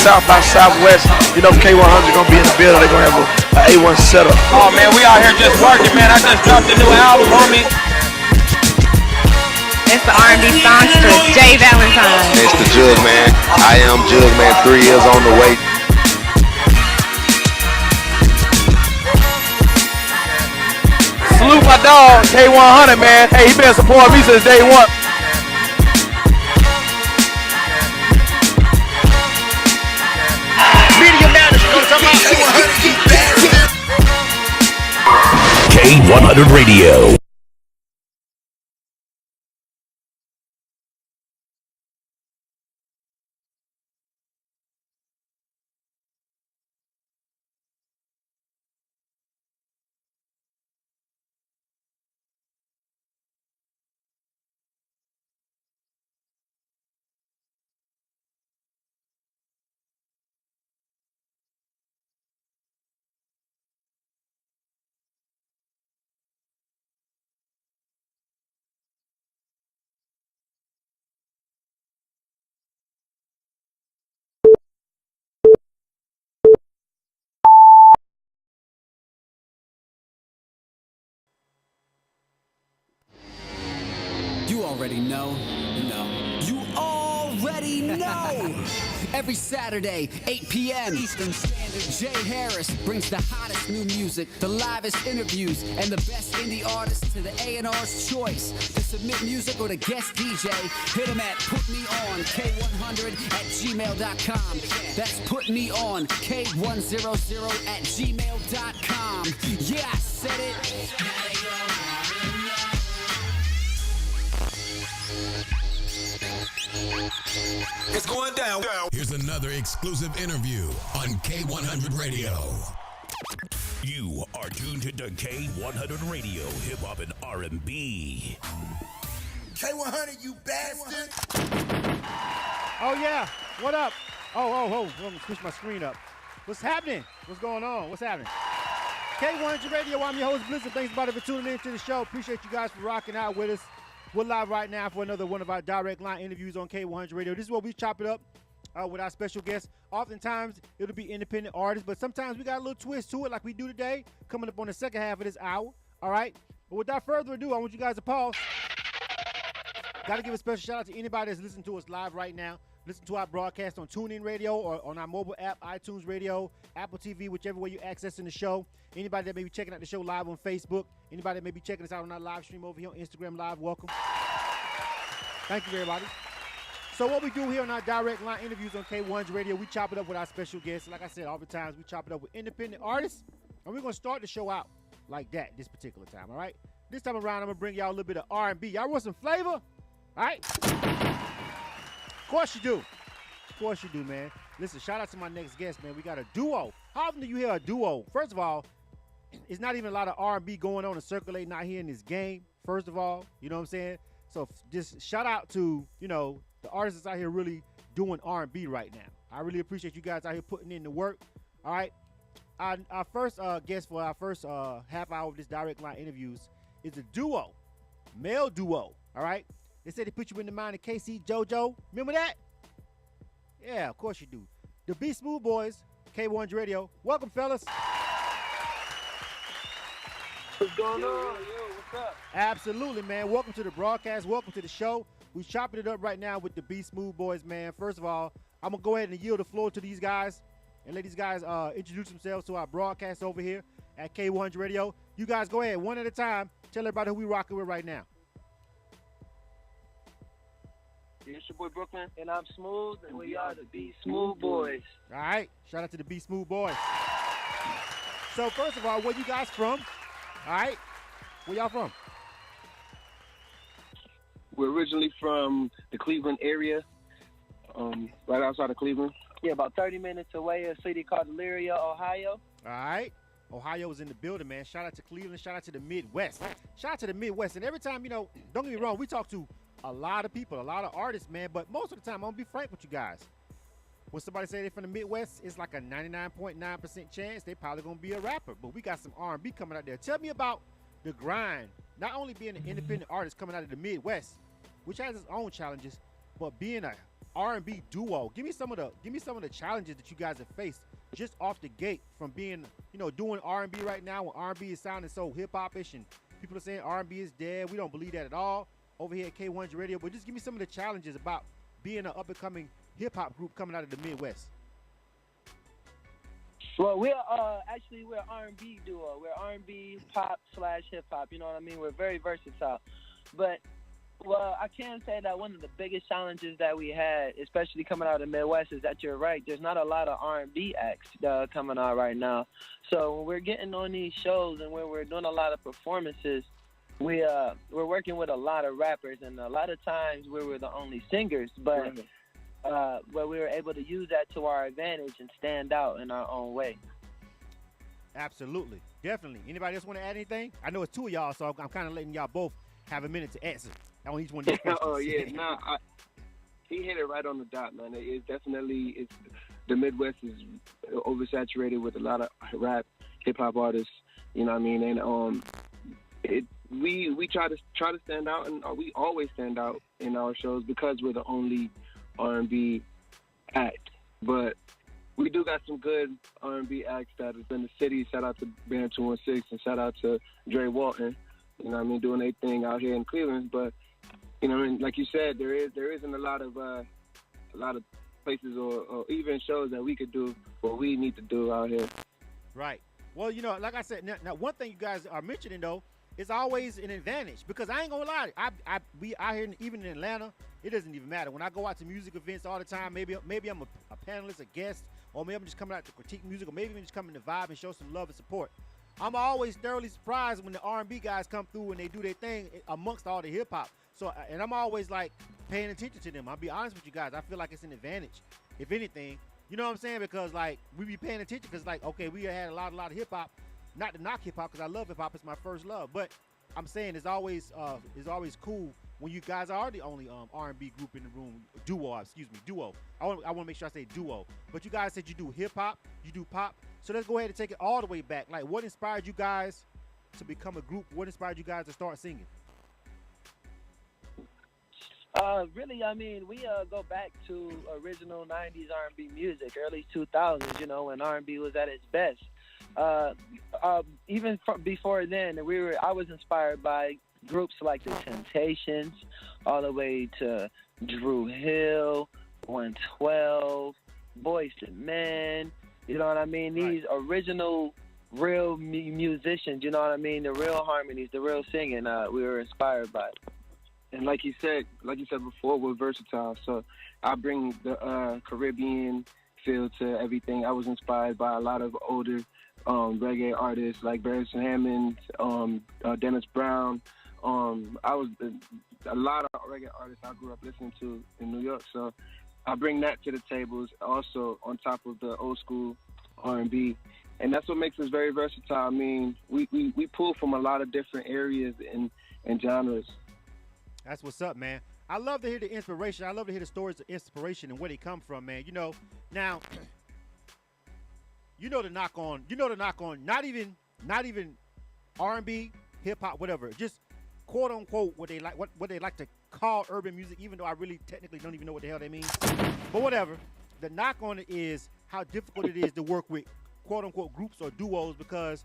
South by Southwest. You know K100 gonna be in the building. They're gonna have a A1 setup. Oh man, we out here just working, man. I just dropped a new album, homie. It's the R&B songstress, Jay Valentine. It's the Jug Man. I am Jug Man. 3 years on the way. Salute my dog, K100, man. Hey, he been supporting me since day one. K100 Radio. You already know. You already know. Every Saturday, 8 p.m. Eastern Standard, Jay Harris brings the hottest new music, the livest interviews, and the best indie artists to the A&R's choice. To submit music or to guest DJ, hit him at putmeonk100@gmail.com. That's putmeonk100@gmail.com. Yeah, I said it. It's going down. Here's another exclusive interview on K100 Radio. You are tuned to K100 Radio, hip hop and R&B. K100, you bastard! Oh yeah, what up? Oh, let me switch my screen up. What's happening? What's going on? What's happening? K100 Radio, I'm your host, Blizzard. Thanks everybody for tuning in to the show. Appreciate you guys for rocking out with us. We're live right now for another one of our direct line interviews on K100 Radio. This is where we chop it up with our special guests. Oftentimes, it'll be independent artists, but sometimes we got a little twist to it like we do today, coming up on the second half of this hour, all right? But without further ado, I want you guys to pause. Got to give a special shout out to anybody that's listening to us live right now. Listen to our broadcast on TuneIn Radio or on our mobile app, iTunes Radio, Apple TV, whichever way you're accessing the show. Anybody that may be checking out the show live on Facebook, anybody that may be checking us out on our live stream over here on Instagram Live, welcome. Thank you, everybody. So what we do here on our direct line interviews on K100 Radio, we chop it up with our special guests. Like I said, oftentimes we chop it up with independent artists, and we're going to start the show out like that this particular time, all right? This time around, I'm going to bring y'all a little bit of R&B. Y'all want some flavor? All right? Of course you do. Of course you do, man. Listen, shout out to my next guest, man. We got a duo. How often do you hear a duo? First of all, it's not even a lot of R&B going on and circulating out here in this game, first of all. You know what I'm saying? So just shout out to, you know, the artists out here really doing R&B right now. I really appreciate you guys out here putting in the work. All right. Our first guest for our first half hour of this direct line interviews is a duo, male duo. All right. They said they put you in the mind of KC JoJo. Remember that? Yeah, of course you do. The BSmooth Boys, K100 Radio. Welcome, fellas. What's going on? Yo, what's up? Absolutely, man. Welcome to the broadcast. Welcome to the show. We're chopping it up right now with the BSmooth Boys, man. First of all, I'm going to go ahead and yield the floor to these guys and let these guys introduce themselves to our broadcast over here at K100 Radio. You guys go ahead, one at a time. Tell everybody who we rocking with right now. It's your boy Brooklyn, and I'm Smooth, and we are the BSmooth Boys. All right. Shout out to the BSmooth Boys. So, first of all, where you guys from? All right. Where y'all from? We're originally from the Cleveland area, right outside of Cleveland. Yeah, about 30 minutes away, a city called Elyria, Ohio. All right. Ohio is in the building, man. Shout out to Cleveland. Shout out to the Midwest. Shout out to the Midwest. And every time, you know, don't get me wrong, we talk to a lot of people, a lot of artists, man. But most of the time, I'm going to be frank with you guys. When somebody say they're from the Midwest, it's like a 99.9% chance they probably going to be a rapper. But we got some R&B coming out there. Tell me about the grind, not only being an independent artist coming out of the Midwest, which has its own challenges, but being a R&B duo. Give me some of the challenges that you guys have faced just off the gate from being, doing R&B right now when R&B is sounding so hip-hop-ish and people are saying R&B is dead. We don't believe that at all over here at K100 Radio. But just give me some of the challenges about being an up-and-coming hip-hop group coming out of the Midwest. Well, we're R&B duo. We're R&B pop / hip hop. You know what I mean? We're very versatile. But I can say that one of the biggest challenges that we had, especially coming out of the Midwest, is that you're right. There's not a lot of R&B acts coming out right now. So when we're getting on these shows and when we're doing a lot of performances, we're working with a lot of rappers, and a lot of times we were the only singers, but we were able to use that to our advantage and stand out in our own way. Absolutely. Definitely. Anybody else want to add anything? I know it's two of y'all, so I'm kind of letting y'all both have a minute to answer on each one of these questions. Oh, yeah. He hit it right on the dot, man. It's the Midwest is oversaturated with a lot of rap, hip-hop artists, you know what I mean? And we try to stand out, and we always stand out in our shows because we're the only R&B act. But we do got some good R&B acts that is in the city. Shout out to Band 216 and shout out to Dre Walton, you know what I mean, doing their thing out here in Cleveland. But, you know, and like you said, there isn't a lot of places or even shows that we could do what we need to do out here. Right. Well, like I said, now one thing you guys are mentioning, though, is always an advantage, because I ain't gonna lie, we out here, even in Atlanta, it doesn't even matter. When I go out to music events all the time, maybe I'm a panelist, a guest, or maybe I'm just coming out to critique music, or maybe even just coming to vibe and show some love and support. I'm always thoroughly surprised when the R&B guys come through and they do their thing amongst all the hip hop. So, and I'm always like paying attention to them. I'll be honest with you guys. I feel like it's an advantage, if anything. You know what I'm saying? Because like we be paying attention, because like, okay, we had a lot of hip hop. Not to knock hip hop, because I love hip hop. It's my first love. But I'm saying it's always cool when you guys are the only R&B group in the room. Duo. I want to make sure I say duo. But you guys said you do hip hop, you do pop. So let's go ahead and take it all the way back. Like, what inspired you guys to become a group? What inspired you guys to start singing? Really, I mean, we go back to original 90s R&B music, early 2000s, when R&B was at its best. Even before then, I was inspired by groups like The Temptations, all the way to Drew Hill, 112, Boyz II Men. You know what I mean? These original, real musicians. You know what I mean? The real harmonies, the real singing. We were inspired by. And like you said before, we're versatile. So I bring the Caribbean feel to everything. I was inspired by a lot of older reggae artists like Barry Hammond, Dennis Brown. I was a lot of reggae artists I grew up listening to in New York. So I bring that to the tables also on top of the old school R&B. And that's what makes us very versatile. I mean, we pull from a lot of different areas and genres. That's what's up, man. I love to hear the inspiration. I love to hear the stories of inspiration and where they come from, man. Now, the knock on not even R&B, hip hop, whatever. Just quote unquote what they like to call urban music, even though I really technically don't even know what the hell they mean. But whatever. The knock on it is how difficult it is to work with quote unquote groups or duos, because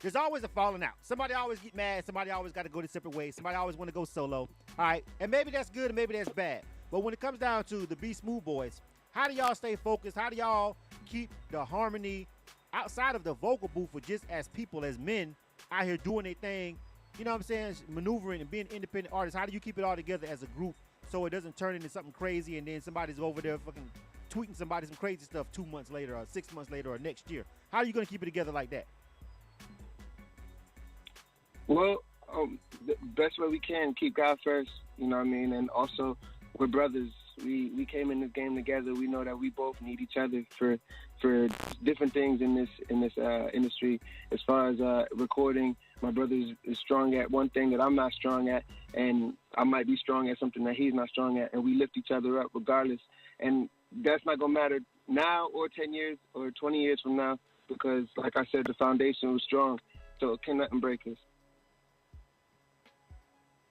there's always a falling out. Somebody always get mad. Somebody always got to go their separate ways. Somebody always want to go solo. All right, and maybe that's good and maybe that's bad. But when it comes down to the BSmooth boys, how do y'all stay focused? How do y'all keep the harmony outside of the vocal booth, or just as people, as men out here doing their thing? You know what I'm saying? Maneuvering and being independent artists. How do you keep it all together as a group so it doesn't turn into something crazy and then somebody's over there fucking tweeting somebody some crazy stuff 2 months later or 6 months later or next year? How are you going to keep it together like that? Well, the best way we can, keep God first, you know what I mean? And also, we're brothers. We came in this game together. We know that we both need each other for different things in this industry. As far as recording, my brother is strong at one thing that I'm not strong at, and I might be strong at something that he's not strong at, and we lift each other up regardless. And that's not going to matter now or 10 years or 20 years from now, because, like I said, the foundation was strong, so it can nothing break us.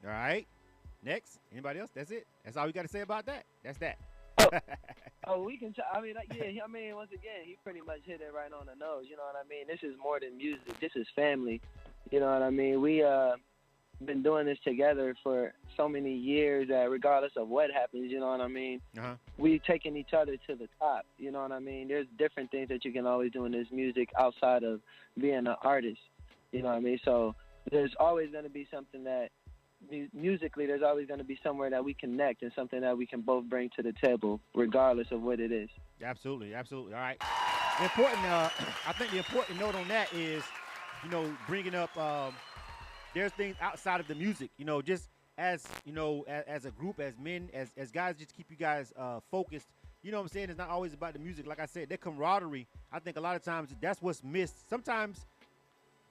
All right. Next. Anybody else? That's it. That's all we got to say about that. That's that. Oh, we can. I mean, yeah. I mean, once again, he pretty much hit it right on the nose. You know what I mean? This is more than music. This is family. You know what I mean? We been doing this together for so many years that regardless of what happens, you know what I mean? We taking each other to the top. You know what I mean? There's different things that you can always do in this music outside of being an artist. You know what I mean? So there's always going to be something that musically, there's always going to be somewhere that we connect and something that we can both bring to the table, regardless of what it is. Absolutely. All right. The important, I think the important note on that is, you know, bringing up, there's things outside of the music, you know, just as, you know, as a group, as men, as guys, just keep you guys focused. You know what I'm saying? It's not always about the music. Like I said, their camaraderie, I think a lot of times that's what's missed. Sometimes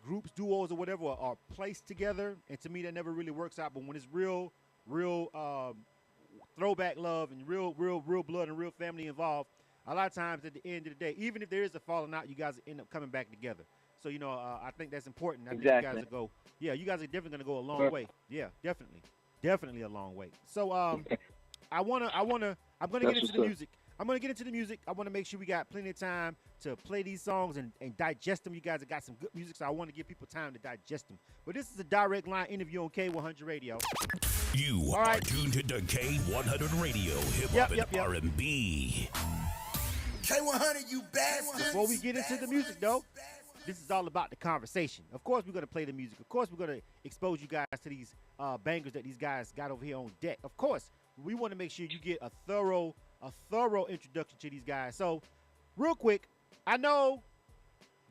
groups, duos, or whatever are placed together, and to me that never really works out. But when it's real throwback love and real blood and real family involved, a lot of times at the end of the day, even if there is a falling out, you guys end up coming back together. So, you know, I think that's important. I think you guys will go, you guys are definitely going to go a long way. Yeah, definitely a long way. So I'm going to get into the music. I'm going to get into the music. I want to make sure we got plenty of time to play these songs and digest them. You guys have got some good music, so I want to give people time to digest them. But this is a direct line interview on K100 Radio. You are tuned to K100 Radio, hip-hop and R&B. K100, you bastard. Before we get into the music, though, this is all about the conversation. Of course, we're going to play the music. Of course, we're going to expose you guys to these bangers that these guys got over here on deck. Of course, we want to make sure you get a thorough introduction to these guys. So, real quick, I know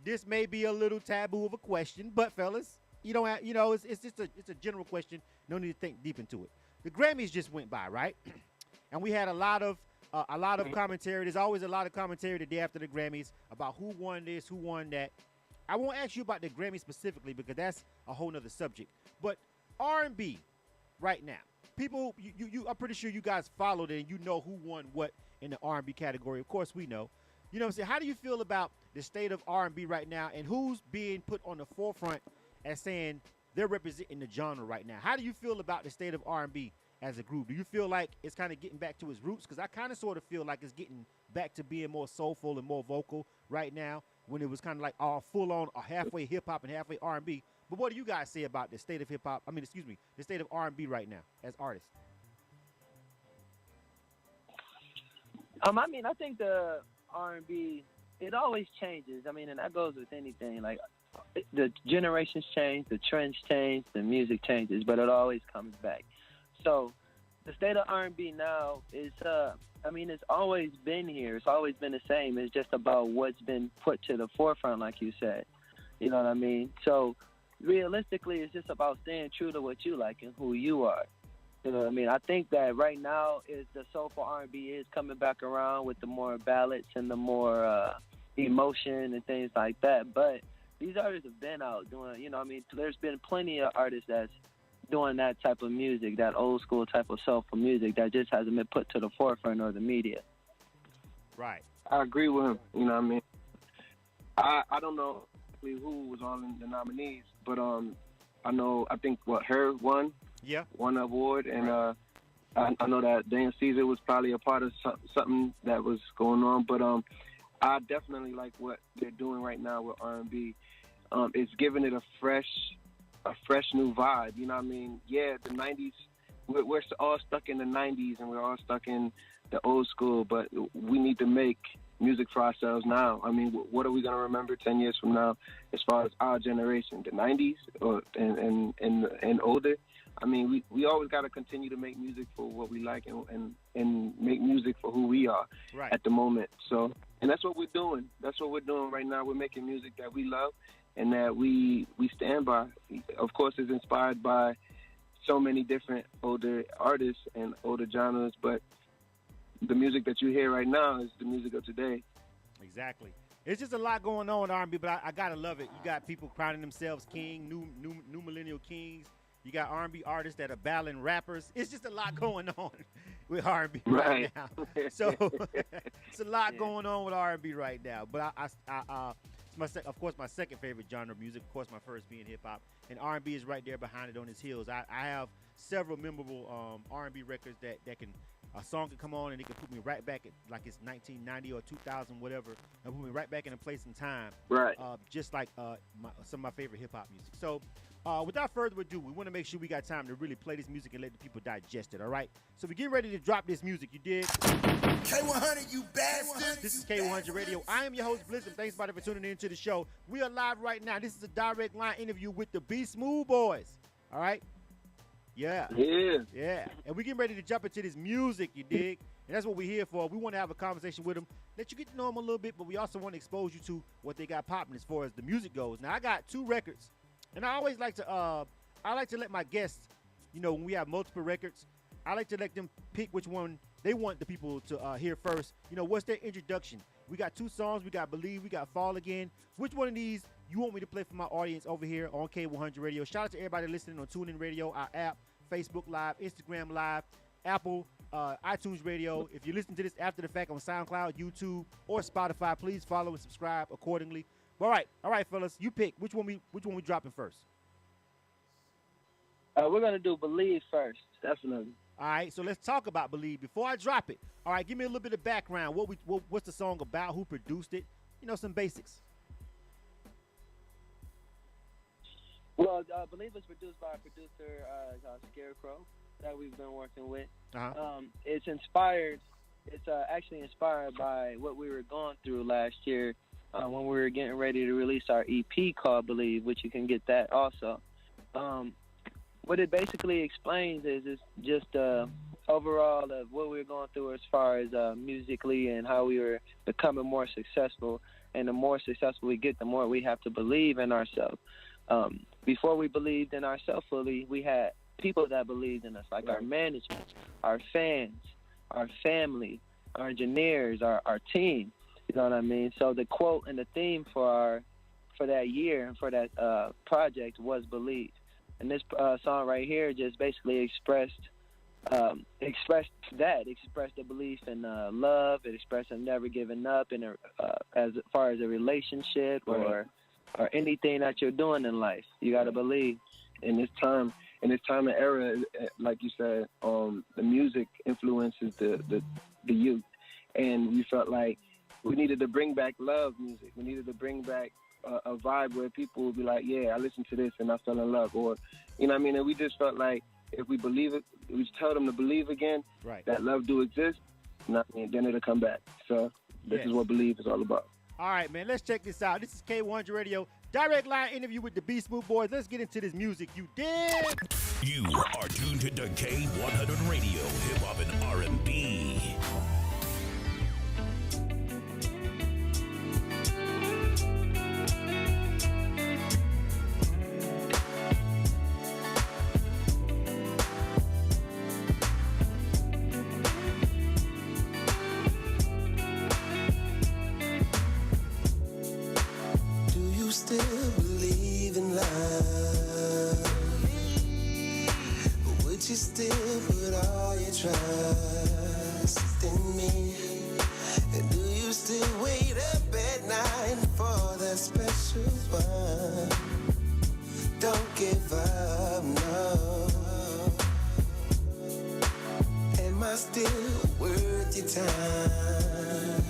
this may be a little taboo of a question, but fellas, you don't have, you know, it's just a general question. No need to think deep into it. The Grammys just went by, right? And we had a lot of commentary. There's always a lot of commentary the day after the Grammys about who won this, who won that. I won't ask you about the Grammys specifically because that's a whole nother subject. But R&B right now, people, I'm pretty sure you guys followed it and you know who won what in the R&B category. Of course, we know. You know what I'm saying? How do you feel about the state of R&B right now and who's being put on the forefront as saying they're representing the genre right now? How do you feel about the state of R&B as a group? Do you feel like it's kind of getting back to its roots? Because I kind of sort of feel like it's getting back to being more soulful and more vocal right now when it was kind of like all full-on or halfway hip-hop and halfway R&B. But what do you guys say about the state of hip-hop? The state of R&B right now as artists? I mean, I think the R&B, it always changes. I mean, and that goes with anything. Like, the generations change, the trends change, the music changes, but it always comes back. So the state of R&B now is, I mean, it's always been here. It's always been the same. It's just about what's been put to the forefront, like you said. You know what I mean? So realistically, it's just about staying true to what you like and who you are. You know what I mean? I think that right now is the soulful R&B is coming back around with the more ballads and the more emotion and things like that. But these artists have been out doing, you know what I mean? There's been plenty of artists that's doing that type of music, that old school type of soulful music that just hasn't been put to the forefront of the media. Right. I agree with him. You know what I mean? I don't know who was on the nominees, but I think her won. Yeah. Won the award, and I know that Dan Caesar was probably a part of something that was going on, but I definitely like what they're doing right now with R&B. It's giving it a fresh new vibe. You know what I mean? Yeah, the 90s, we're all stuck in the 90s and we're all stuck in the old school, but we need to make music for ourselves now. I mean, what are we going to remember 10 years from now as far as our generation, the 90s and older? I mean, we always got to continue to make music for what we like and make music for who we are at the moment. So, and that's what we're doing. That's what we're doing right now. We're making music that we love and that we stand by. Of course, it's inspired by so many different older artists and older genres, but the music that you hear right now is the music of today. Exactly. It's just a lot going on with R&B, but I gotta love it. You got people crowning themselves king, new millennial kings. You got R&B artists that are battling rappers. It's just a lot going on with R&B right now. So it's a lot going on with R&B right now. But of course, my second favorite genre of music. Of course, my first being hip hop, and R&B is right there behind it on its heels. I have several memorable R&B records that can a song can come on and it can put me right back at like it's 1990 or 2000, whatever, and put me right back in a place and time. Right. Just like some of my favorite hip hop music. So, without further ado, we want to make sure we got time to really play this music and let the people digest it. All right. So we get ready to drop this music. You did. K100, you bastard. This is K100 Radio. I am your host, Blizzard. Thanks, everybody, for tuning in to the show. We are live right now. This is a direct line interview with the BSmooth boys. All right. Yeah. Yeah. And we getting ready to jump into this music, you dig? And that's what we're here for. We want to have a conversation with them, let you get to know them a little bit, but we also want to expose you to what they got popping as far as the music goes. Now, I got 2 records, and I always like to let my guests, when we have multiple records, I like to let them pick which one they want the people to hear first. What's their introduction? We got 2 songs. We got Believe. We got Fall Again. Which one of these you want me to play for my audience over here on K100 Radio? Shout out to everybody listening on TuneIn Radio, our app, Facebook Live, Instagram Live, Apple, iTunes Radio. If you listen to this after the fact on SoundCloud, YouTube, or Spotify, please follow and subscribe accordingly. All right, fellas, you pick which one we dropping first. We're gonna do Believe first, definitely. All right, so let's talk about Believe before I drop it. All right, give me a little bit of background. What's the song about? Who produced it? Some basics. Well, Believe was produced by a producer, Scarecrow, that we've been working with. It's inspired. It's actually inspired by what we were going through last year when we were getting ready to release our EP called Believe, which you can get that also. What it basically explains is it's just overall of what we were going through as far as musically and how we were becoming more successful. And the more successful we get, the more we have to believe in ourselves. Before we believed in ourselves fully, we had people that believed in us, like our management, our fans, our family, our engineers, our team. You know what I mean? So the quote and the theme for that year and for that project was Believe. And this song right here just basically expressed the belief in love. It expressed them never giving up in as far as a relationship or anything that you're doing in life. You got to believe. In this time and era, like you said, the music influences the youth, and we felt like we needed to bring back love music. We needed to bring back a vibe where people would be like, yeah, I listened to this and I fell in love, or what I mean. And we just felt like if we believe it, we tell them to believe again, that love do exist, and then it'll come back. So this is what Believe is all about. All right, man, let's check this out. This is K100 Radio, direct line interview with the BSmooth boys. Let's get into this music. You dig? You are tuned to K100 Radio, hip hop and R&B. Still believe in love? Would you still put all your trust in me? And do you still wait up at night for that special one? Don't give up, no. Am I still worth your time?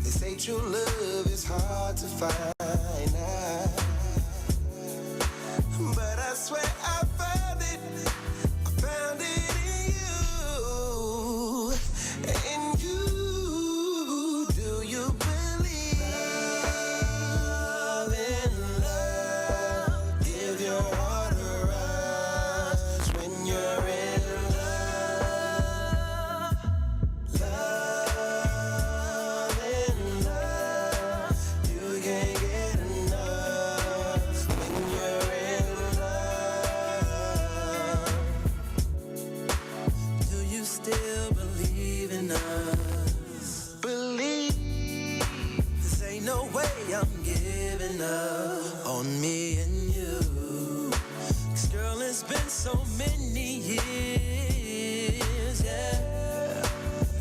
They say true love is hard to find, but I swear I found it. I found it in you. Do you believe in love? Give your heart a rush when you're in love. Love and love, you can't get enough when you're in love. Do you still believe in us? Believe. This ain't no way I'm giving up on me and you. 'Cause girl, it's been so many years, yeah.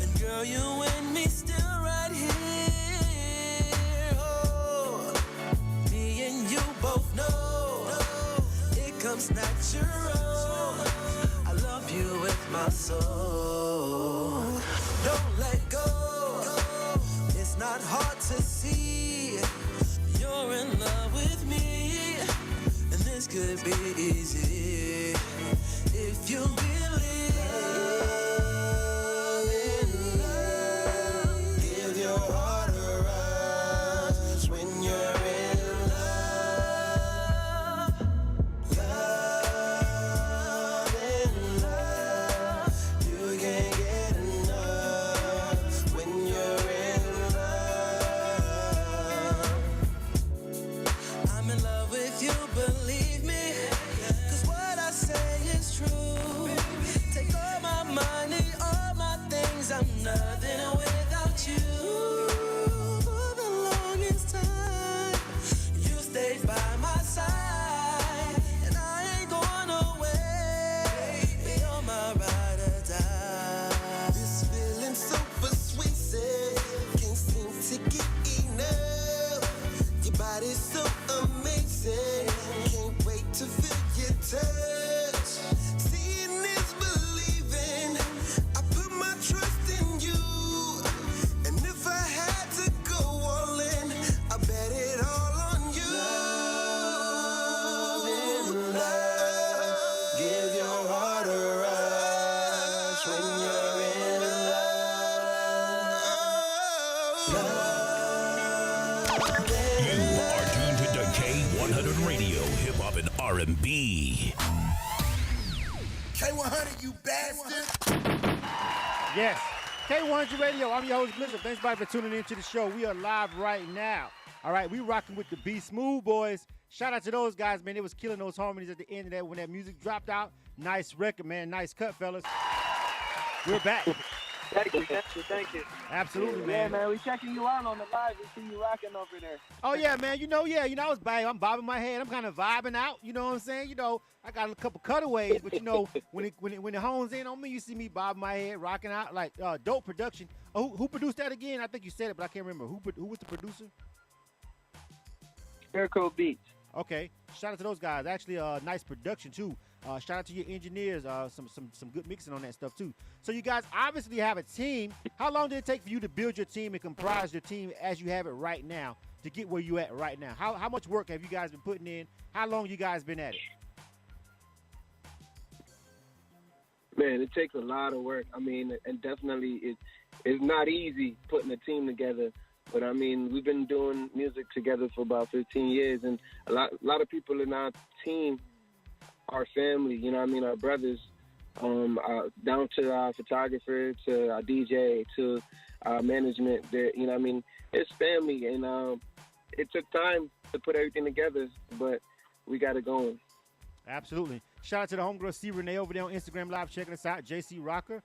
And girl, you and me still right here. Oh, me and you both know it comes natural. I love you with my soul. Don't let go. It's not hard to see. You're in love with me, and this could be easy if you believe in love. Give your heart a rush when you're in love. Love in love. You can't get enough when you're in love. I'm in love with you, believe me, 'cause what I say is true. Take all my money, all my things, I'm nothing without you. For the longest time, you stayed by my side, and I ain't going away. You're my ride or die. This feeling so persuasive, can't seem to get enough. Your body's so amazing, can't wait to feel your touch. Seeing is believing, I put my trust in you, and if I had to go all in, I bet it all on you. Love in love, give your heart a rush when you're in love. You are tuned to K100 Radio, Hip Hop and R&B. K100, you bastard. Yes. K100 Radio. I'm your host, Blizzard. Thanks, everybody, for tuning in to the show. We are live right now. All right, we rocking with the BSmooth boys. Shout out to those guys, man. They was killing those harmonies at the end of that when that music dropped out. Nice record, man. Nice cut, fellas. We're back. Thank you. Absolutely, Yeah, man. man, we checking you out on the live. We see you rocking over there. Oh, yeah, man. I'm bobbing my head. I'm kind of vibing out. You know what I'm saying? You know, I got a couple cutaways, but, you know, when it hones in on me, you see me bobbing my head, rocking out, like dope production. Oh, who produced that again? I think you said it, but I can't remember. Who was the producer? Airco Beats. Okay. Shout out to those guys. Actually, nice production, too. Shout out to your engineers. Some good mixing on that stuff, too. So you guys obviously have a team. How long did it take for you to build your team and comprise your team as you have it right now to get where you at right now? How much work have you guys been putting in? How long you guys been at it? Man, it takes a lot of work. I mean, and definitely it's not easy putting a team together. But, I mean, we've been doing music together for about 15 years, and a lot of people in our team are family, you know what I mean, our brothers, down to our photographer, to our DJ, to our management, you know what I mean, it's family, and it took time to put everything together, but we got it going. Absolutely. Shout out to the homegirl C. Renee over there on Instagram Live checking us out. JC Rocker,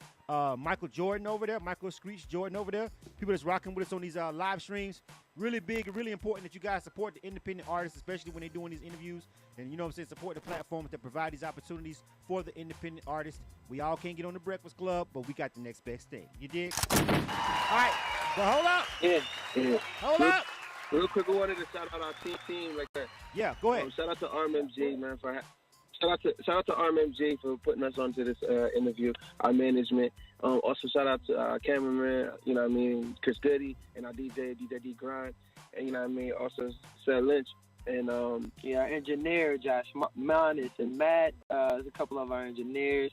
Michael Jordan over there, Michael Screech Jordan over there. People that's rocking with us on these live streams. Really big and really important that you guys support the independent artists, especially when they're doing these interviews. And you know what I'm saying, support the platforms that provide these opportunities for the independent artists. We all can't get on the Breakfast Club, but we got the next best thing. You dig? All right. But hold up. Yeah. Hold up. Real quick, we wanted to shout out our team like that. Yeah, go ahead. Shout out to RMG, man, shout out to RMG for putting us onto this interview, our management. Also, shout out to our cameraman, you know what I mean, Chris Goody, and our DJ D Grind, and you know what I mean, also Seth Lynch, and our engineer, Josh Manis and Matt, there's a couple of our engineers.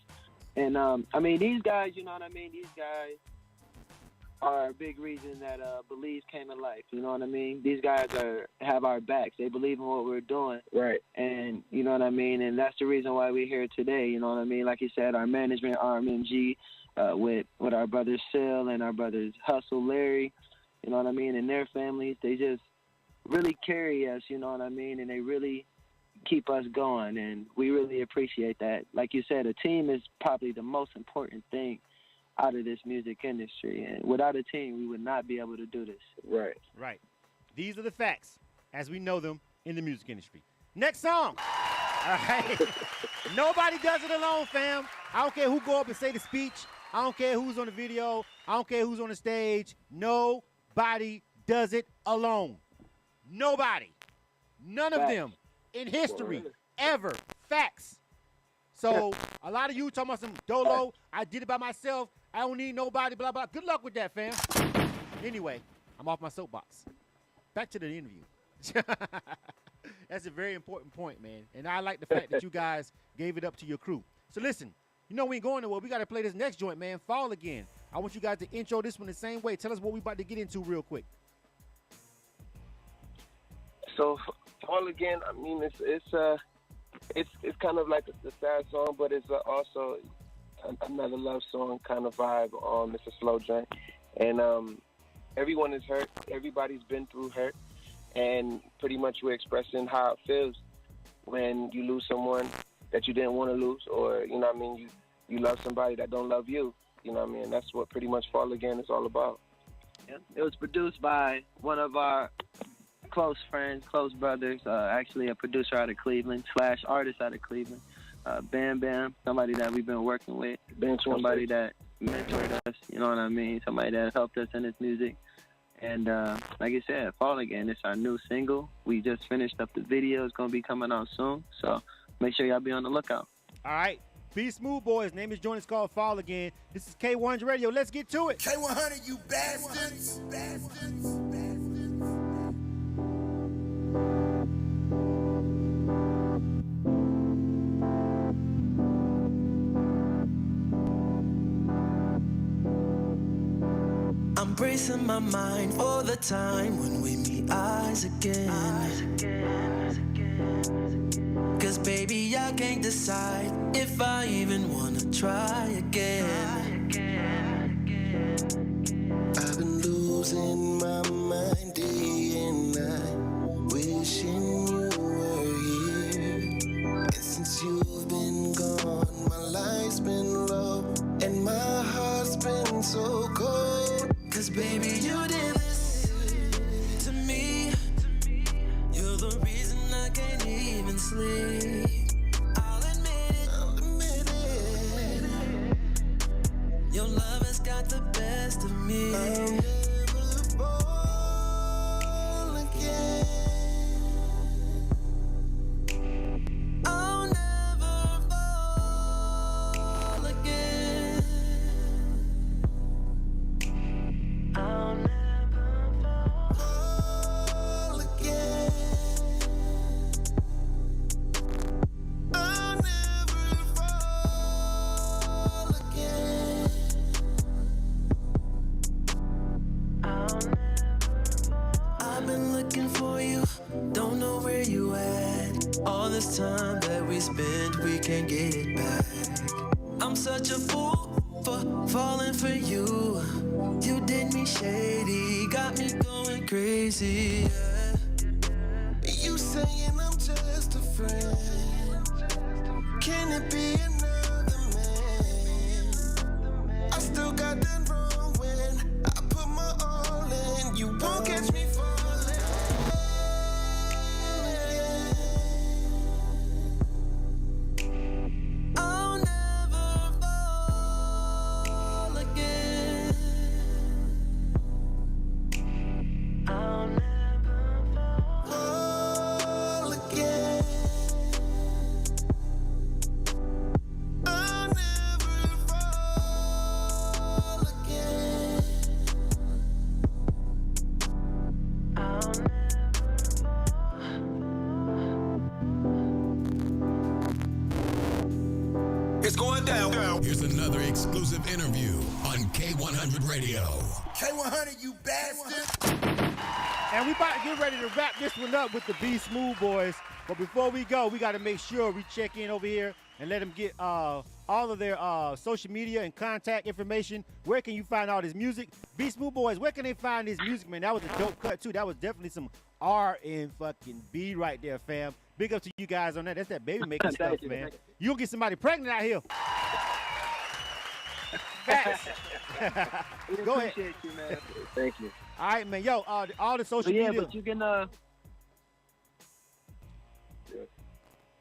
And, I mean, these guys, you know what I mean, these guys are a big reason that Believe came to life. You know what I mean? These guys have our backs. They believe in what we're doing. Right. And you know what I mean? And that's the reason why we're here today. You know what I mean? Like you said, our management, RMG, with our brothers Sil and our brothers Hustle, Larry, you know what I mean? And their families, they just really carry us, you know what I mean? And they really keep us going. And we really appreciate that. Like you said, a team is probably the most important thing out of this music industry, and without a team, we would not be able to do this. Right. Right. These are the facts as we know them in the music industry. Next song. All right. Nobody does it alone, fam. I don't care who go up and say the speech. I don't care who's on the video. I don't care who's on the stage. Nobody does it alone. Nobody. None of them in history ever. Facts. So a lot of you talking about some dolo, I did it by myself, I don't need nobody, blah, blah. Good luck with that, fam. Anyway, I'm off my soapbox. Back to the interview. That's a very important point, man. And I like the fact that you guys gave it up to your crew. So listen, you know we ain't going nowhere. We got to play this next joint, man. Fall Again. I want you guys to intro this one the same way. Tell us what we about to get into real quick. So Fall Again, I mean, it's kind of like a sad song, but it's also another love song kind of vibe. It's a slow joint, and everyone is hurt. Everybody's been through hurt, and pretty much we're expressing how it feels when you lose someone that you didn't want to lose, or you know what I mean, you love somebody that don't love you. You know what I mean? That's what pretty much Fall Again is all about. Yeah. It was produced by one of our close friends, close brothers, actually a producer out of Cleveland / artist out of Cleveland, Bam Bam, somebody that we've been working with, somebody that mentored us, you know what I mean, somebody that helped us in his music. And like I said, Fall Again, it's our new single. We just finished up the video. It's going to be coming out soon, so make sure y'all be on the lookout. All right. BSmooth boys, name is joint is called Fall Again. This is K100 Radio. Let's get to it. K100, you bastards. I'm bracing my mind for the time when we meet eyes again. Cause baby, I can't decide if I even wanna try again. I've been losing my mind day and night, wishing you were here. And since you've been gone, my life's been low and my heart's been so cold. Cause baby, you did this to me. You're the reason I can't even sleep. I'll admit it. Your love has got the best of me. I'll never fall again. I'll never fall again. I'll never fall again. I'll never fall again. I've been looking for you, don't know where you at. All this time that we spent, we can't get it back. I'm such a fool for falling for you. You did me shady, got me going crazy. Yeah. You saying I'm just a friend. Can it be another man? I still got done wrong when I put my all in. You won't catch me falling. I'll never fall again. I'll never fall again. I'll never fall again. I'll never It's going down. Here's another exclusive interview on K100 Radio. K100, you bastard. And we about to get ready to wrap this one up with the BSmooth boys. But before we go, we got to make sure we check in over here and let them get all of their social media and contact information. Where can you find all this music? BSmooth boys, where can they find this music, man? That was a dope cut, too. That was definitely some R and fucking B right there, fam. Big up to you guys on that. That's that baby making stuff, man. You'll get somebody pregnant out here. Facts. Go ahead. Appreciate you, man. Thank you. All right, man. Yo, all the social Yeah, media. but you can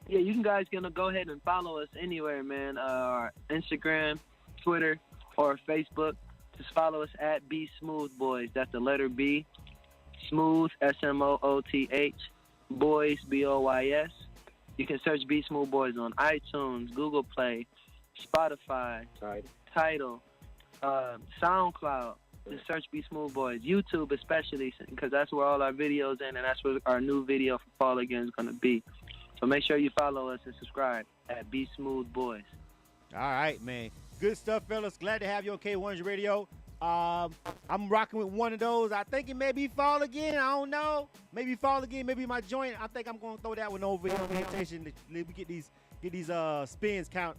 you guys can go ahead and follow us anywhere, man. Our Instagram, Twitter, or Facebook. Just follow us at BSmooth Boys. That's the letter B. Smooth, SMOOTH. Boys, BOYS. You You can search BSmooth Boys on iTunes, Google Play, Spotify, Tidal, SoundCloud. Just search BSmooth Boys. YouTube especially, because that's where all our videos in, and that's where our new video for Fall Again is going to be. So make sure you follow us and subscribe at BSmooth Boys. All right, man. Good stuff, fellas. Glad to have you on K100 Radio. I'm rocking with one of those. I think it may be Fall Again. I don't know. Maybe Fall Again. Maybe my joint. I think I'm going to throw that one over here. We get these spins count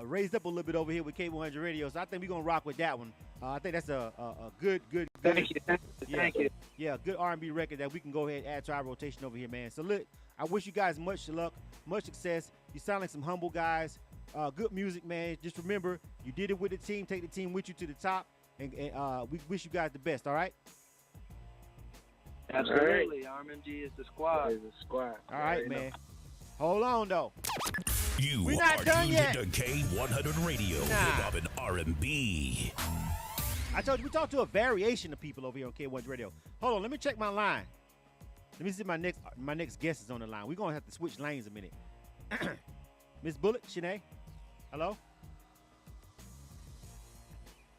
raised up a little bit over here with K100 Radio. So I think we're going to rock with that one. I think that's a good. Thank you. Yeah, good R&B record that we can go ahead and add to our rotation over here, man. So look, I wish you guys much luck, much success. You sound like some humble guys. Good music, man. Just remember, you did it with the team. Take the team with you to the top, and we wish you guys the best. All right. Absolutely. RMG is the squad. All right, man. Hold on, though. We're not done yet. To K100 Radio, hip hop and R&B. I told you we talked to a variation of people over here on K100 Radio. Hold on, let me check my line. Let me see if my next guest is on the line. We're gonna have to switch lanes a minute. Miss Bullet, Shanae. Hello?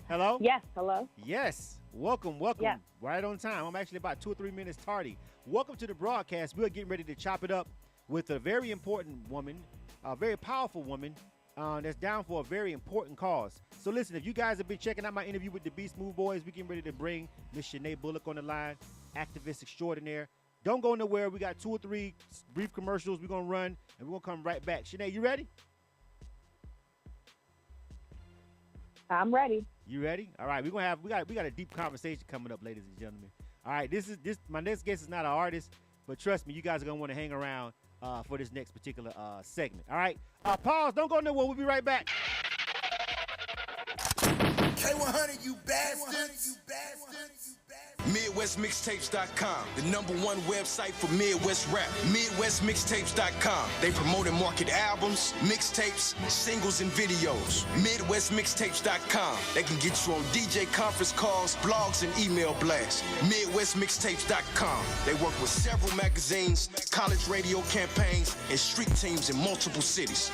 Hello? Yes, hello. Yes. Welcome. Yeah. Right on time. I'm actually about 2 or 3 minutes tardy. Welcome to the broadcast. We're getting ready to chop it up with a very important woman, a very powerful woman that's down for a very important cause. So listen, if you guys have been checking out my interview with the BSmooth Boys, we're getting ready to bring Miss Shanae Bullock on the line, activist extraordinaire. Don't go nowhere. We got 2 or 3 brief commercials we're going to run, and we're going to come right back. Shanae, you ready? I'm ready. You ready? All right, we got a deep conversation coming up, ladies and gentlemen. All right, this my next guest is not an artist, but trust me, you guys are going to want to hang around for this next particular segment. All right, pause. Don't go nowhere. We'll be right back. K100, you bastards. MidwestMixtapes.com, the #1 website for Midwest rap. MidwestMixtapes.com. They promote and market albums, mixtapes, singles, and videos. MidwestMixtapes.com. They can get you on DJ conference calls, blogs, and email blasts. MidwestMixtapes.com. They work with several magazines, college radio campaigns, and street teams in multiple cities.